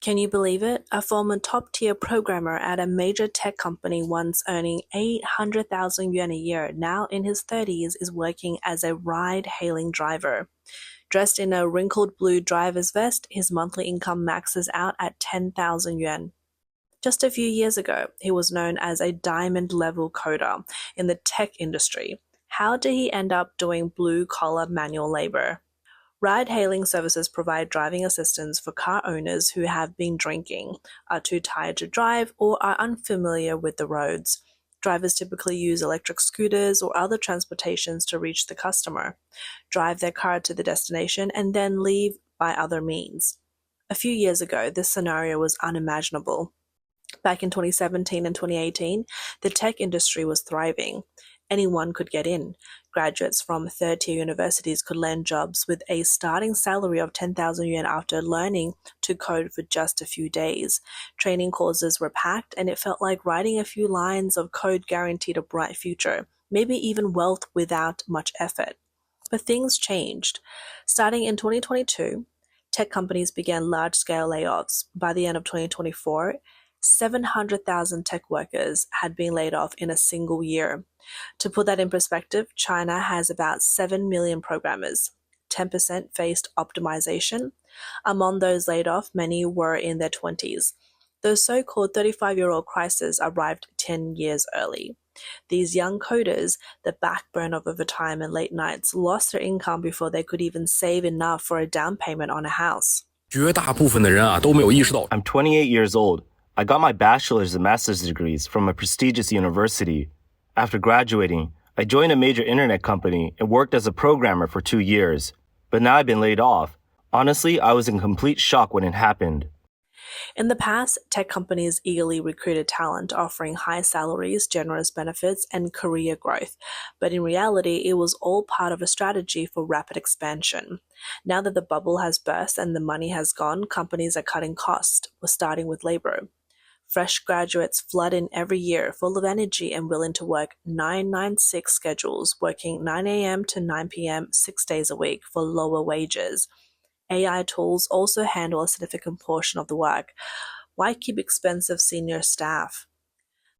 Can you believe it? A former top-tier programmer at a major tech company once earning 800,000 yuan a year, now in his 30s, is working as a ride-hailing driver. Dressed in a wrinkled blue driver's vest, his monthly income maxes out at 10,000 yuan. Just a few years ago, he was known as a diamond-level coder in the tech industry. How did he end up doing blue-collar manual labor? Ride-hailing services provide driving assistance for car owners who have been drinking, are too tired to drive, or are unfamiliar with the roads. Drivers typically use electric scooters or other transportations to reach the customer, drive their car to the destination, and then leave by other means. A few years ago, this scenario was unimaginable. Back in 2017 and 2018, the tech industry was thriving. Anyone could get in. Graduates from third-tier universities could land jobs with a starting salary of 10,000 yuan after learning to code for just a few days. Training courses were packed, and it felt like writing a few lines of code guaranteed a bright future, maybe even wealth without much effort. But things changed. Starting in 2022, tech companies began large-scale layoffs. By the end of 2024, 700,000 tech workers had been laid off in a single year. To put that in perspective, China has about 7 million programmers. 10% faced optimization. Among those laid off, many were in their 20s. The so-called 35-year-old crisis arrived 10 years early. These young coders, the backbone of overtime and late nights, lost their income before they could even save enough for a down payment on a house. 绝大部分的人啊都没有意识到。I'm 28 years old. I got my bachelor's and master's degrees from a prestigious university. After graduating, I joined a major internet company and worked as a programmer for 2 years. But now I've been laid off. Honestly, I was in complete shock when it happened. In the past, tech companies eagerly recruited talent, offering high salaries, generous benefits, and career growth. But in reality, it was all part of a strategy for rapid expansion. Now that the bubble has burst and the money has gone, companies are cutting costs, starting with labor. Fresh graduates flood in every year, full of energy and willing to work 996 schedules, working 9 a.m. to 9 p.m. 6 days a week for lower wages. AI tools also handle a significant portion of the work. Why keep expensive senior staff?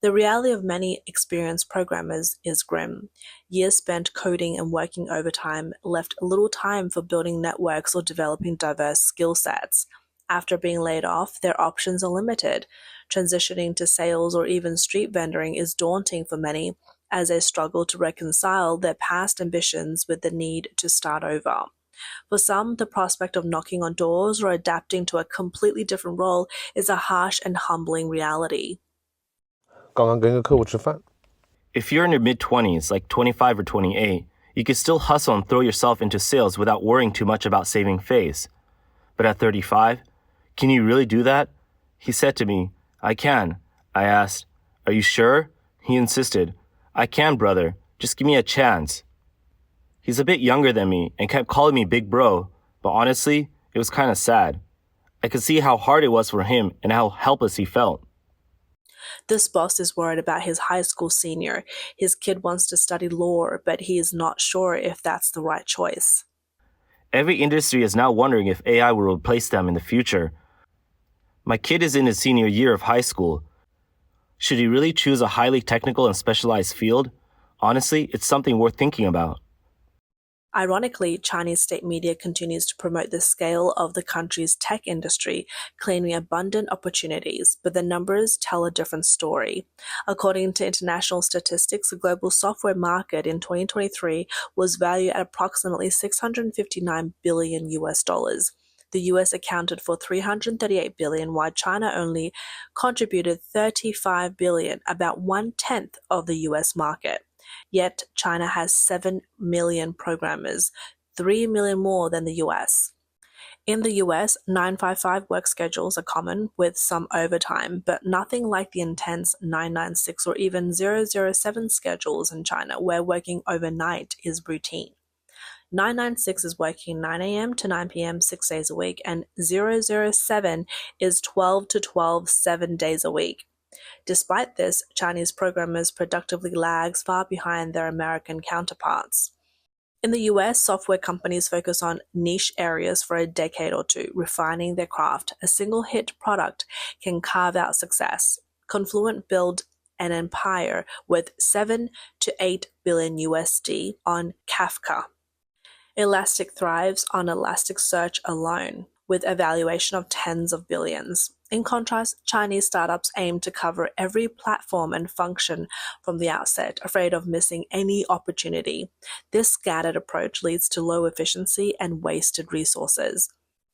The reality of many experienced programmers is grim. Years spent coding and working overtime left little time for building networks or developing diverse skill sets. After being laid off, their options are limited. Transitioning to sales or even street vendoring is daunting for many, as they struggle to reconcile their past ambitions with the need to start over. For some, the prospect of knocking on doors or adapting to a completely different role is a harsh and humbling reality. 刚刚跟一个客户吃饭。 If you're in your mid-20s, like 25 or 28, you can still hustle and throw yourself into sales without worrying too much about saving face. But at 35, can you really do that? He said to me, I can. I asked, are you sure? He insisted, I can, brother. Just give me a chance. He's a bit younger than me and kept calling me big bro, but honestly, it was kind of sad. I could see how hard it was for him and how helpless he felt. This boss is worried about his high school senior. His kid wants to study law, but he is not sure if that's the right choice. Every industry is now wondering if AI will replace them in the future. My kid is in his senior year of high school. Should he really choose a highly technical and specialized field? Honestly, it's something worth thinking about. Ironically, Chinese state media continues to promote the scale of the country's tech industry, claiming abundant opportunities, but the numbers tell a different story. According to international statistics, the global software market in 2023 was valued at approximately $659 billion US. The US accounted for $338 billion, while China only contributed $35 billion, about 1/10 of the US market. Yet, China has 7 million programmers, 3 million more than the US. In the US, 955 work schedules are common, with some overtime, but nothing like the intense 996 or even 007 schedules in China, where working overnight is routine. 996 is working 9 a.m. to 9 p.m. 6 days a week, and 007 is 12 to 12, 7 days a week. Despite this, Chinese programmers productively lags far behind their American counterparts. In the US, software companies focus on niche areas for a decade or two, refining their craft. A single hit product can carve out success. Confluent built an empire with 7 to 8 billion USD on Kafka. Elastic thrives on Elasticsearch alone, with a valuation of tens of billions. In contrast, Chinese startups aim to cover every platform and function from the outset, afraid of missing any opportunity. This scattered approach leads to low efficiency and wasted resources.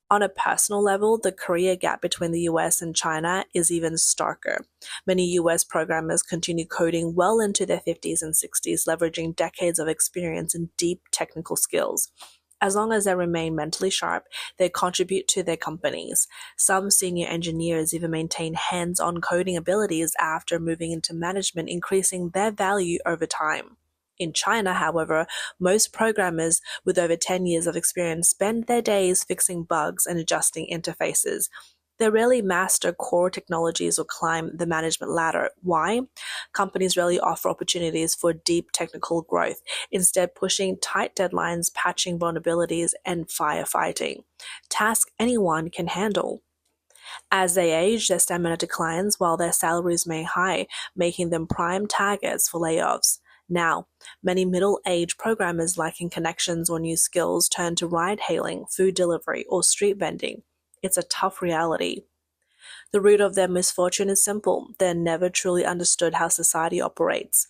On a personal level, the career gap between the US and China is even starker. Many US programmers continue coding well into their 50s and 60s, leveraging decades of experience and deep technical skills. As long as they remain mentally sharp, they contribute to their companies. Some senior engineers even maintain hands-on coding abilities after moving into management, increasing their value over time. In China, however, most programmers with over 10 years of experience spend their days fixing bugs and adjusting interfaces. They rarely master core technologies or climb the management ladder. Why? Companies rarely offer opportunities for deep technical growth, instead pushing tight deadlines, patching vulnerabilities, and firefighting. Tasks anyone can handle. As they age, their stamina declines while their salaries remain high, making them prime targets for layoffs. Now, many middle-aged programmers lacking connections or new skills turn to ride-hailing, food delivery, or street vending. It's a tough reality. The root of their misfortune is simple. They never truly understood how society operates.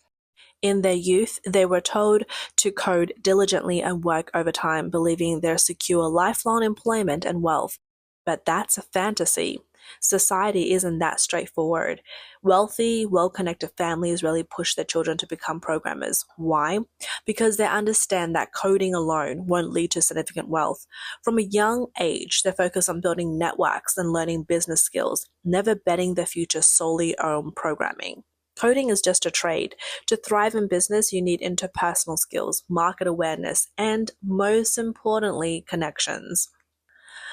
In their youth, they were told to code diligently and work overtime, believing they'll secure lifelong employment and wealth. But that's a fantasy. Society isn't that straightforward. Wealthy, well-connected families rarely push their children to become programmers. Why? Because they understand that coding alone won't lead to significant wealth. From a young age, they focus on building networks and learning business skills, never betting their future solely on programming. Coding is just a trade. To thrive in business, you need interpersonal skills, market awareness, and most importantly, connections.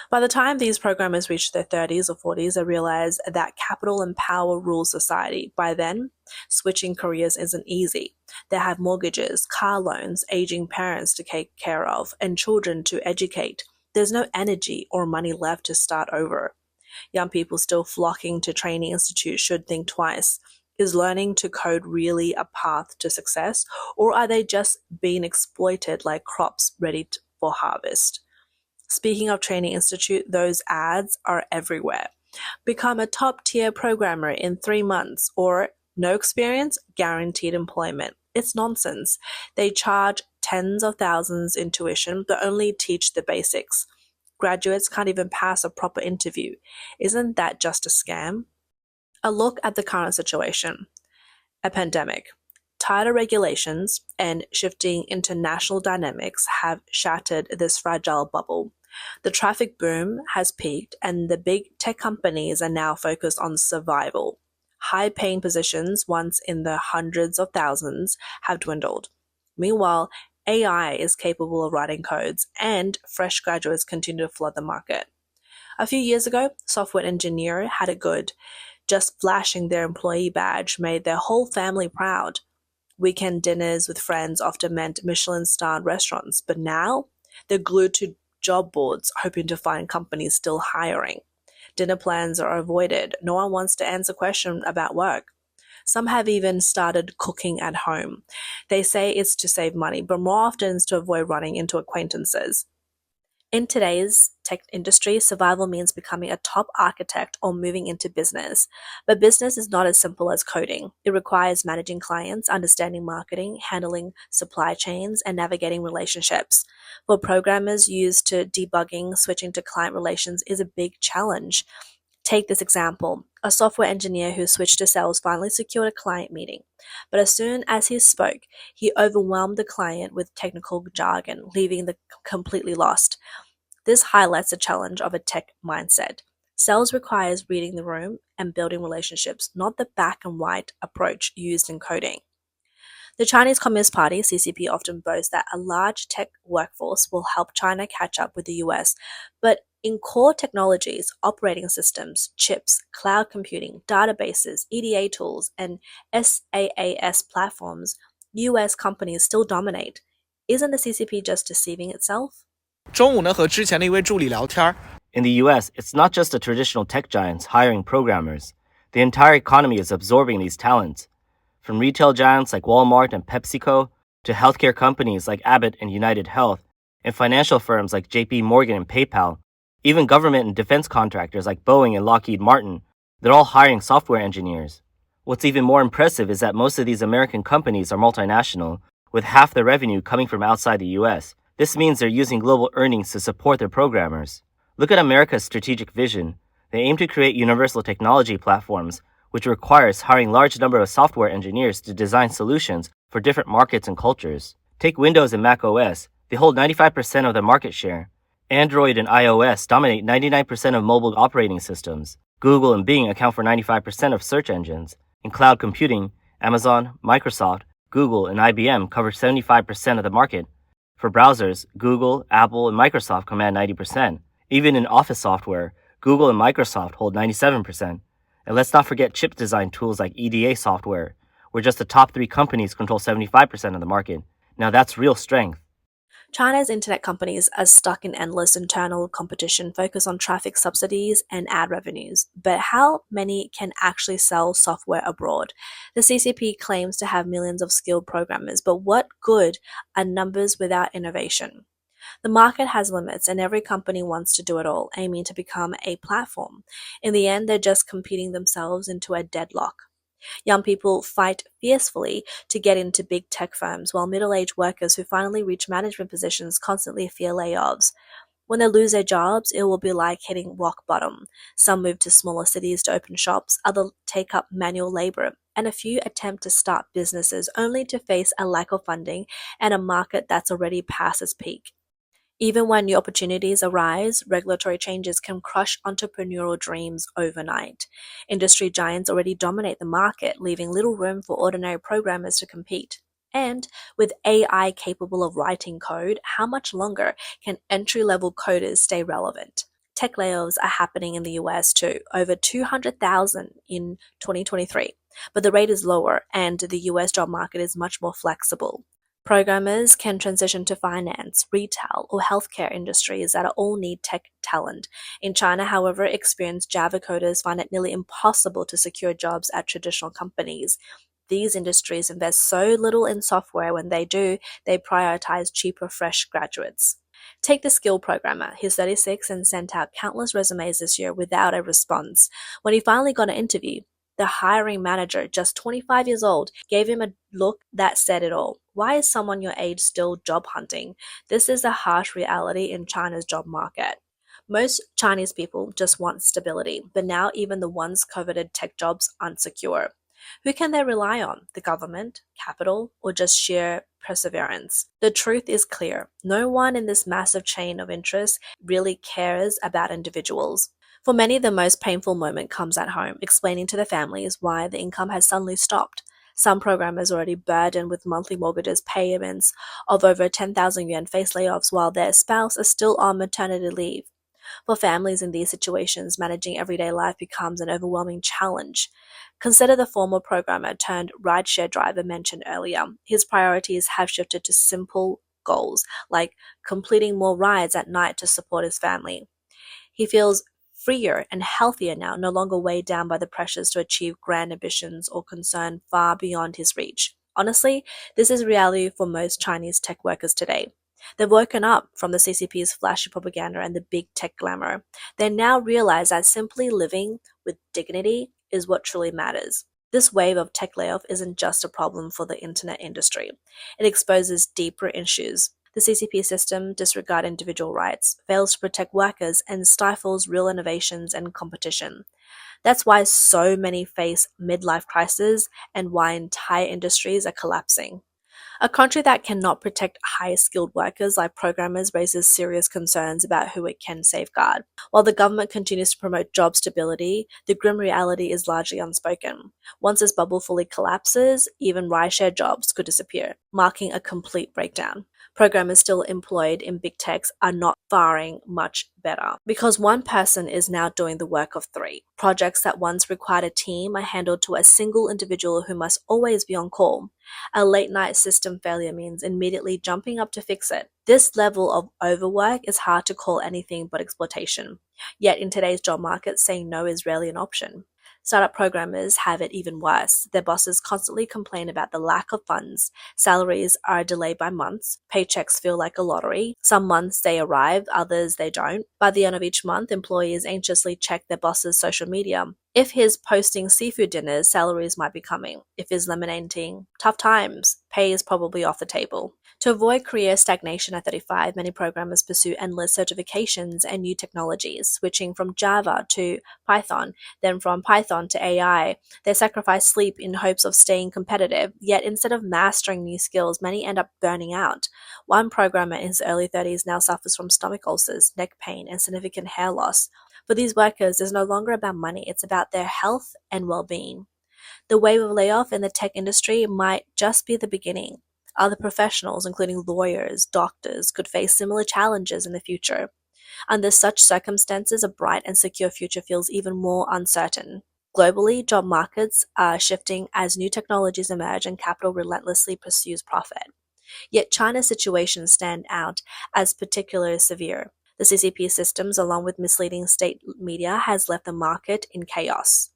By the time these programmers reach their 30s or 40s, they realize that capital and power rule society. By then, switching careers isn't easy. They have mortgages, car loans, aging parents to take care of, and children to educate. There's no energy or money left to start over. Young people still flocking to training institutes should think twice. Is learning to code really a path to success, or are they just being exploited like crops ready for harvest? Speaking of training institute, those ads are everywhere. Become a top-tier programmer in 3 months, or no experience, guaranteed employment. It's nonsense. They charge tens of thousands in tuition, but only teach the basics. Graduates can't even pass a proper interview. Isn't that just a scam? A look at the current situation. A pandemic. Tighter regulations and shifting international dynamics have shattered this fragile bubble. The traffic boom has peaked, and the big tech companies are now focused on survival. High-paying positions, once in the hundreds of thousands, have dwindled. Meanwhile, AI is capable of writing codes, and fresh graduates continue to flood the market. A few years ago, software engineer had it good. Just flashing their employee badge made their whole family proud. Weekend dinners with friends often meant Michelin-starred restaurants, but now they're glued to job boards, hoping to find companies still hiring. Dinner plans are avoided. No one wants to answer questions about work. Some have even started cooking at home. They say it's to save money, but more often it's to avoid running into acquaintances. In today's tech industry, survival means becoming a top architect or moving into business. But business is not as simple as coding. It requires managing clients, understanding marketing, handling supply chains, and navigating relationships. For programmers used to debugging, switching to client relations is a big challenge. Take this example. A software engineer who switched to sales finally secured a client meeting. But as soon as he spoke, he overwhelmed the client with technical jargon, leaving them completely lost. This highlights the challenge of a tech mindset. Sales requires reading the room and building relationships, not the black and white approach used in coding. The Chinese Communist Party, CCP, often boasts that a large tech workforce will help China catch up with the US, but in core technologies, operating systems, chips, cloud computing, databases, EDA tools, and SaaS platforms, US companies still dominate. Isn't the CCP just deceiving itself? 中午呢和之前的一位助理聊天 In the US, it's not just the traditional tech giants hiring programmers. The entire economy is absorbing these talents. From retail giants like Walmart and PepsiCo, to healthcare companies like Abbott and United Health, and financial firms like JP Morgan and PayPal, even government and defense contractors like Boeing and Lockheed Martin, they're all hiring software engineers. What's even more impressive is that most of these American companies are multinational, with half their revenue coming from outside the US. This means they're using global earnings to support their programmers. Look at America's strategic vision. They aim to create universal technology platforms, which requires hiring a large number of software engineers to design solutions for different markets and cultures. Take Windows and Mac OS. They hold 95% of the market share. Android and iOS dominate 99% of mobile operating systems. Google and Bing account for 95% of search engines. In cloud computing, Amazon, Microsoft, Google, and IBM cover 75% of the market. For browsers, Google, Apple, and Microsoft command 90%. Even in office software, Google and Microsoft hold 97%. And let's not forget chip design tools like EDA software, where just the top 3 companies control 75% of the market. Now that's real strength. China's internet companies are stuck in endless internal competition focused on traffic subsidies and ad revenues. But how many can actually sell software abroad? The CCP claims to have millions of skilled programmers, but what good are numbers without innovation? The market has limits, and every company wants to do it all, aiming to become a platform. In the end, they're just competing themselves into a deadlock. Young people fight fiercely to get into big tech firms, while middle-aged workers who finally reach management positions constantly fear layoffs. When they lose their jobs, it will be like hitting rock bottom. Some move to smaller cities to open shops, others take up manual labor, and a few attempt to start businesses only to face a lack of funding and a market that's already past its peak. Even when new opportunities arise, regulatory changes can crush entrepreneurial dreams overnight. Industry giants already dominate the market, leaving little room for ordinary programmers to compete. And with AI capable of writing code, how much longer can entry-level coders stay relevant? Tech layoffs are happening in the US too, over 200,000 in 2023. But the rate is lower, and the US job market is much more flexible. Programmers can transition to finance, retail, or healthcare industries that all need tech talent. In China, however, experienced Java coders find it nearly impossible to secure jobs at traditional companies. These industries invest so little in software. When they do, they prioritize cheaper, fresh graduates. Take the skilled programmer. He's 36 and sent out countless resumes this year without a response. When he finally got an interview, the hiring manager, just 25 years old, gave him a look that said it all. Why is someone your age still job hunting? This is a harsh reality in China's job market. Most Chinese people just want stability, but now even the once coveted tech jobs aren't secure. Who can they rely on? The government, capital, or just sheer perseverance? The truth is clear. No one in this massive chain of interest really cares about individuals. For many, the most painful moment comes at home, explaining to their families why the income has suddenly stopped. Some programmers already burdened with monthly mortgages payments of over 10,000 yuan face layoffs while their spouse is still on maternity leave. For families in these situations, managing everyday life becomes an overwhelming challenge. Consider the former programmer turned rideshare driver mentioned earlier. His priorities have shifted to simple goals, like completing more rides at night to support his family. He feels freer and healthier now, no longer weighed down by the pressures to achieve grand ambitions or concern far beyond his reach. Honestly, this is reality for most Chinese tech workers today. They've woken up from the CCP's flashy propaganda and the big tech glamour. They now realize that simply living with dignity is what truly matters. This wave of tech layoff isn't just a problem for the internet industry. It exposes deeper issues. The CCP system disregards individual rights, fails to protect workers, and stifles real innovations and competition. That's why so many face midlife crises and why entire industries are collapsing. A country that cannot protect high-skilled workers like programmers raises serious concerns about who it can safeguard. While the government continues to promote job stability, the grim reality is largely unspoken. Once this bubble fully collapses, even rideshare jobs could disappear, marking a complete breakdown. Programmers still employed in big techs are not faring much better because one person is now doing the work of three. Projects that once required a team are handled to a single individual who must always be on call. A late night system failure means immediately jumping up to fix it. This level of overwork is hard to call anything but exploitation. Yet in today's job market, saying no is rarely an option. Startup programmers have it even worse. Their bosses constantly complain about the lack of funds. Salaries are delayed by months. Paychecks feel like a lottery. Some months they arrive, others they don't. By the end of each month, employees anxiously check their boss's social media. If he's posting seafood dinners, salaries might be coming. If he's lamenting tough times, pay is probably off the table. To avoid career stagnation at 35, many programmers pursue endless certifications and new technologies, switching from Java to Python, then from Python to AI. They sacrifice sleep in hopes of staying competitive, yet instead of mastering new skills, many end up burning out. One programmer in his early 30s now suffers from stomach ulcers, neck pain, and significant hair loss. For these workers, it's no longer about money, it's about their health and well-being. The wave of layoff in the tech industry might just be the beginning. Other professionals, including lawyers, doctors, could face similar challenges in the future. Under such circumstances, a bright and secure future feels even more uncertain. Globally, job markets are shifting as new technologies emerge and capital relentlessly pursues profit. Yet China's situation stands out as particularly severe. The CCP systems, along with misleading state media, has left the market in chaos.